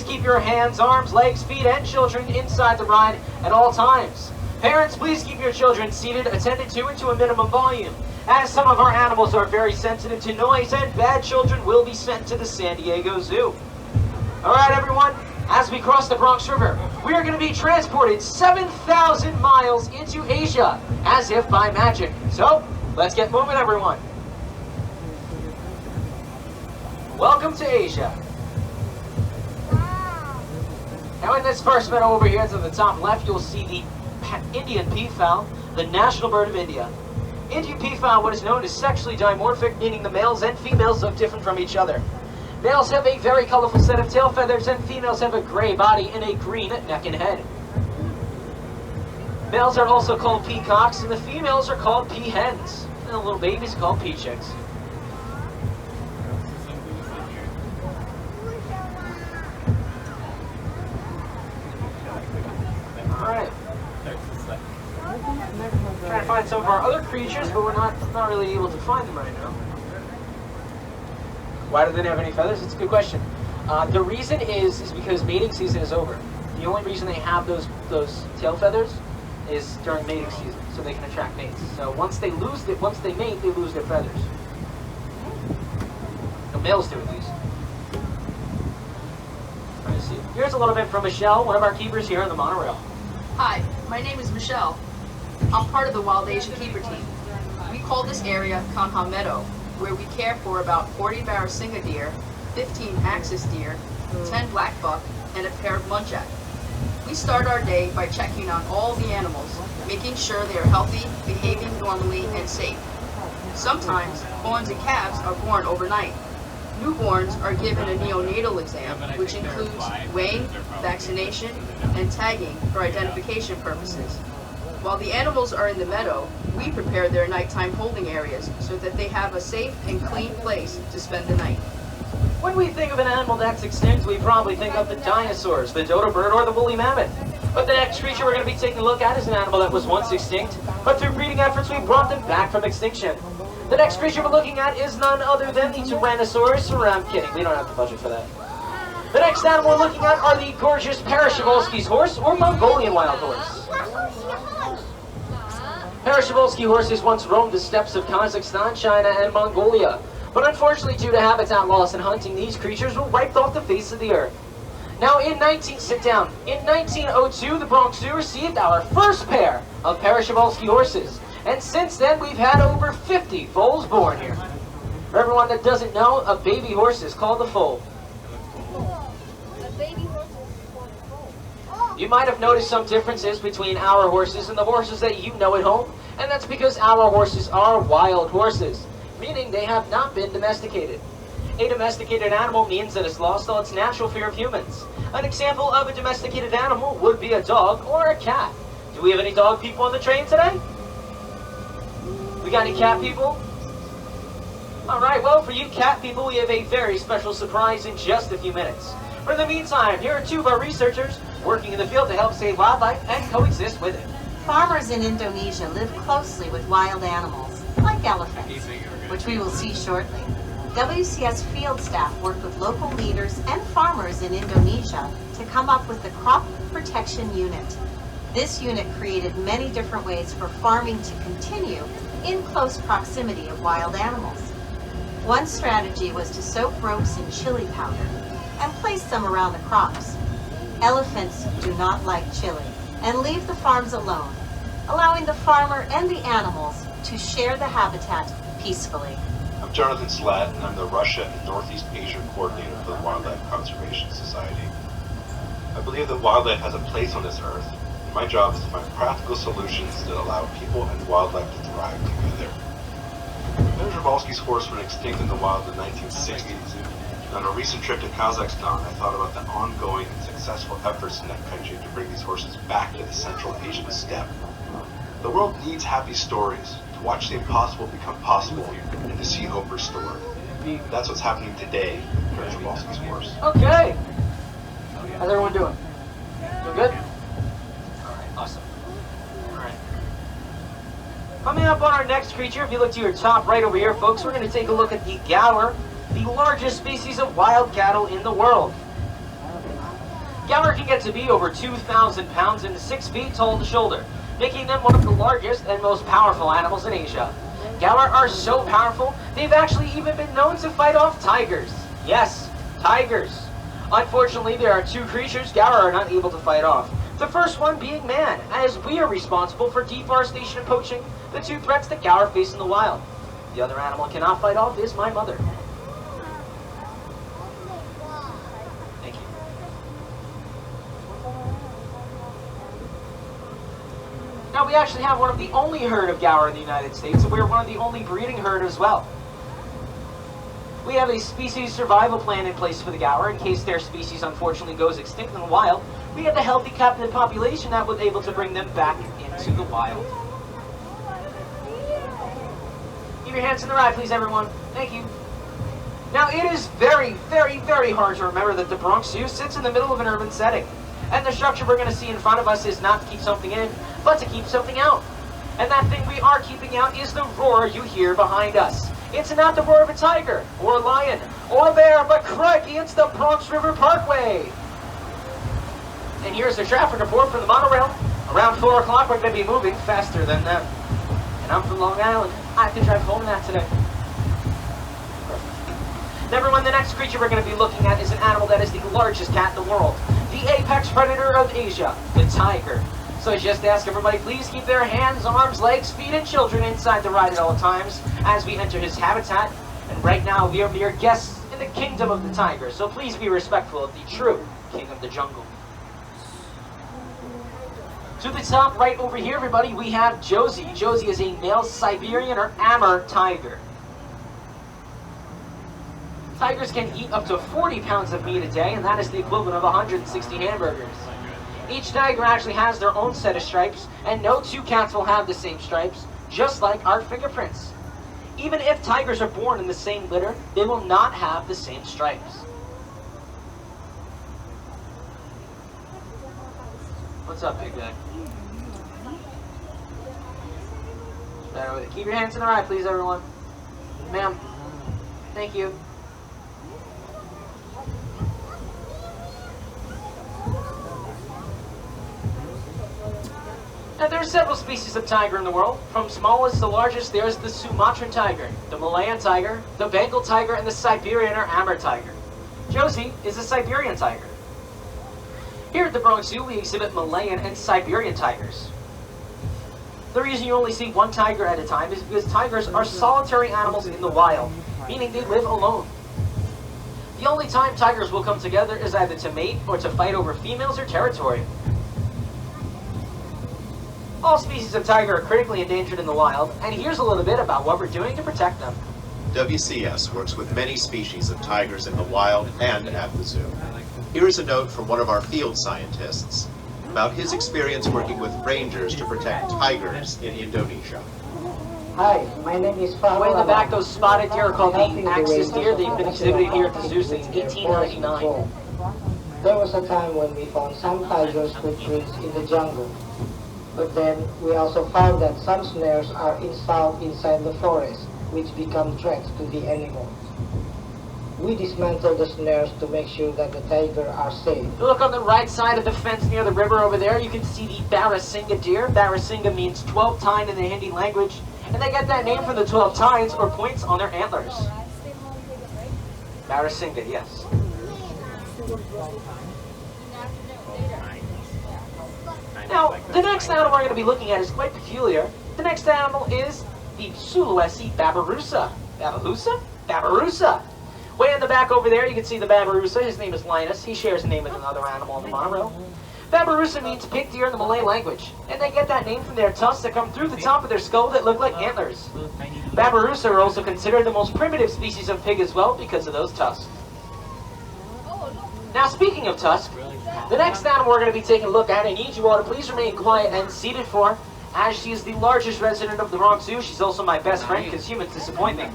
Keep your hands, arms, legs, feet, and children inside the ride at all times. Parents, please keep your children seated, attended to, and to a minimum volume, as some of our animals are very sensitive to noise, and bad children will be sent to the San Diego Zoo. All right, everyone, as we cross the Bronx River, we are going to be transported 7,000 miles into Asia, as if by magic. So, let's get moving, everyone. Welcome to Asia. Now in this first meadow over here to the top left, you'll see the Indian peafowl, the national bird of India. Indian peafowl, what is known as sexually dimorphic, meaning the males and females look different from each other. Males have a very colorful set of tail feathers, and females have a gray body and a green neck and head. Males are also called peacocks, and the females are called peahens. And the little babies are called peachicks. Alright. Trying to find some of our other creatures, but we're not really able to find them right now. Why do they not have any feathers? It's a good question. The reason is because mating season is over. The only reason they have those tail feathers is during mating season, so they can attract mates. So once they mate, they lose their feathers. The males do, at least. Trying to see. Here's a little bit from Michelle, one of our keepers here on the Monorail. Hi, my name is Michelle. I'm part of the Wild Asia Keeper Team. We call this area Kanha Meadow, where we care for about 40 Barasingha deer, 15 axis deer, 10 black buck, and a pair of muntjac. We start our day by checking on all the animals, making sure they are healthy, behaving normally, and safe. Sometimes, fawns and calves are born overnight. Newborns are given a neonatal exam, which includes weighing, vaccination, and tagging for identification purposes. While the animals are in the meadow, we prepare their nighttime holding areas so that they have a safe and clean place to spend the night. When we think of an animal that's extinct, we probably think of the dinosaurs, the dodo bird, or the woolly mammoth. But the next creature we're going to be taking a look at is an animal that was once extinct, but through breeding efforts we brought them back from extinction. The next creature we're looking at is none other than the Tyrannosaurus. I'm kidding, we don't have the budget for that. The next animal we're looking at are the gorgeous Przewalski's horse, or Mongolian wild horse. Przewalski horses once roamed the steppes of Kazakhstan, China, and Mongolia. But unfortunately, due to habitat loss and hunting, these creatures were wiped off the face of the earth. Now, in 1902, the Bronx Zoo received our first pair of Przewalski horses. And since then, we've had over 50 foals born here. For everyone that doesn't know, a baby horse is called a foal. You might have noticed some differences between our horses and the horses that you know at home, and that's because our horses are wild horses, meaning they have not been domesticated. A domesticated animal means that it's lost all its natural fear of humans. An example of a domesticated animal would be a dog or a cat. Do we have any dog people on the train today? We got any cat people? Alright, well, for you cat people, we have a very special surprise in just a few minutes. But in the meantime, here are two of our researchers working in the field to help save wildlife and coexist with it. Farmers in Indonesia live closely with wild animals, like elephants, which we will see shortly. WCS field staff worked with local leaders and farmers in Indonesia to come up with the Crop Protection Unit. This unit created many different ways for farming to continue in close proximity of wild animals. One strategy was to soak ropes in chili powder and place them around the crops. Elephants do not like chili and leave the farms alone, allowing the farmer and the animals to share the habitat peacefully. I'm Jonathan Slatt, and I'm the Russia and Northeast Asia coordinator for the Wildlife Conservation Society. I believe that wildlife has a place on this earth, and my job is to find practical solutions that allow people and wildlife to thrive together. Przewalski's horse went extinct in the wild in the 1960s, and on a recent trip to Kazakhstan, I thought about the ongoing and successful efforts in that country to bring these horses back to the Central Asian steppe. The world needs happy stories, to watch the impossible become possible, and to see hope restored. That's what's happening today for Kowalski's horse. Okay. How's everyone doing? Doing good? Alright, awesome. Alright. Coming up on our next creature, if you look to your top right over here, folks, we're going to take a look at the gaur, the largest species of wild cattle in the world. Gaur can get to be over 2,000 pounds and 6 feet tall at the shoulder, making them one of the largest and most powerful animals in Asia. Gaur are so powerful, they've actually even been known to fight off tigers. Yes, tigers. Unfortunately, there are two creatures gaur are not able to fight off. The first one being man, as we are responsible for deforestation and poaching, the two threats that gaur face in the wild. The other animal cannot fight off is my mother. Thank you. Now, we actually have one of the only herd of gaur in the United States, and we're one of the only breeding herd as well. We have a species survival plan in place for the gaur in case their species unfortunately goes extinct in the wild. We have a healthy captive population that was able to bring them back into the wild. Keep your hands in the right, please, everyone. Thank you. Now, it is very, very, very hard to remember that the Bronx Zoo sits in the middle of an urban setting. And the structure we're going to see in front of us is not to keep something in, but to keep something out. And that thing we are keeping out is the roar you hear behind us. It's not the roar of a tiger, or a lion, or a bear, but crikey, it's the Bronx River Parkway. And here's the traffic report for the monorail. Around 4 o'clock, we're going to be moving faster than them. And I'm from Long Island. I have to drive home in that today. Perfect. Everyone, the next creature we're going to be looking at is an animal that is the largest cat in the world. The apex predator of Asia, the tiger. So I just ask everybody, please keep their hands, arms, legs, feet, and children inside the ride at all times as we enter his habitat. And right now, we are mere guests in the kingdom of the tiger. So please be respectful of the true king of the jungle. To the top right over here, everybody, we have Josie. Josie is a male Siberian or Amur tiger. Tigers can eat up to 40 pounds of meat a day, and that is the equivalent of 160 hamburgers. Each tiger actually has their own set of stripes, and no two cats will have the same stripes, just like our fingerprints. Even if tigers are born in the same litter, they will not have the same stripes. What's up, big guy? Keep your hands in the right, please, everyone. Ma'am. Thank you. Now, there are several species of tiger in the world. From smallest to largest, there's the Sumatran tiger, the Malayan tiger, the Bengal tiger, and the Siberian or Amur tiger. Josie is a Siberian tiger. Here at the Bronx Zoo, we exhibit Malayan and Siberian tigers. The reason you only see one tiger at a time is because tigers are solitary animals in the wild, meaning they live alone. The only time tigers will come together is either to mate or to fight over females or territory. All species of tiger are critically endangered in the wild, and here's a little bit about what we're doing to protect them. WCS works with many species of tigers in the wild and at the zoo. Here is a note from one of our field scientists about his experience working with rangers to protect tigers in Indonesia. Hi, my name is Fahru. Way in the back, those spotted deer are called Helping the axis rangers deer. of They've been Bronx exhibited here at the River zoo since doing their forest 1899. patrol. There was a time when we found some tigers' footprints in the jungle. But then we also found that some snares are installed inside the forest, which become threats to the animals. We dismantle the snares to make sure that the tiger are safe. Look on the right side of the fence near the river over there, you can see the Barasinga deer. Barasinga means 12 tine in the Hindi language, and they get that name from the 12 tines or points on their antlers. Barasinga, yes. Now, the next animal we're going to be looking at is quite peculiar. The next animal is the Sulawesi babirusa. Babirusa? Babirusa. Way in the back over there, you can see the babirusa. His name is Linus. He shares a name with another animal on the monorail. Babirusa means pig deer in the Malay language, and they get that name from their tusks that come through the top of their skull that look like antlers. Babirusa are also considered the most primitive species of pig as well because of those tusks. Now, speaking of tusks, the next animal we're going to be taking a look at, I need you all to please remain quiet and seated for, as she is the largest resident of the Bronx Zoo. She's also my best friend because humans disappoint me.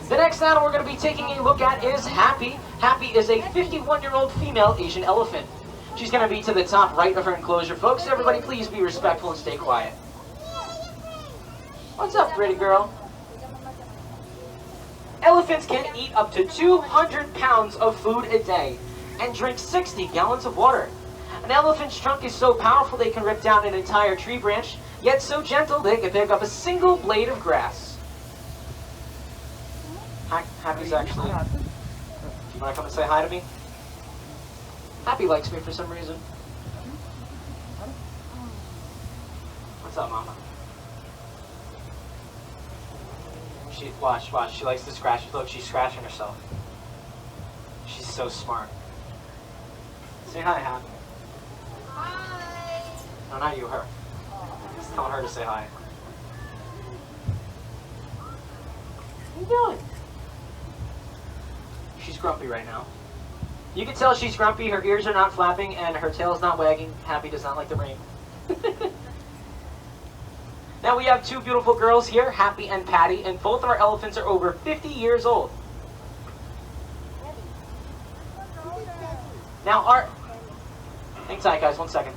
The next animal we're going to be taking a look at is Happy. Happy is a 51-year-old female Asian elephant. She's going to be to the top right of her enclosure, folks. Everybody please be respectful and stay quiet. What's up, pretty girl? Elephants can eat up to 200 pounds of food a day and drink 60 gallons of water. An elephant's trunk is so powerful they can rip down an entire tree branch, yet so gentle they can pick up a single blade of grass. Happy's actually... Do you want to come and say hi to me? Happy likes me for some reason. What's up, Mama? Watch. She likes to scratch. Look, she's scratching herself. She's so smart. Say hi, Happy. Hi. No, not you, her. Just telling her to say hi. What are you doing? She's grumpy right now. You can tell she's grumpy. Her ears are not flapping and her tail's not wagging. Happy does not like the rain. Now we have two beautiful girls here, Happy and Patty, and both of our elephants are over 50 years old. Now hang tight, guys, 1 second.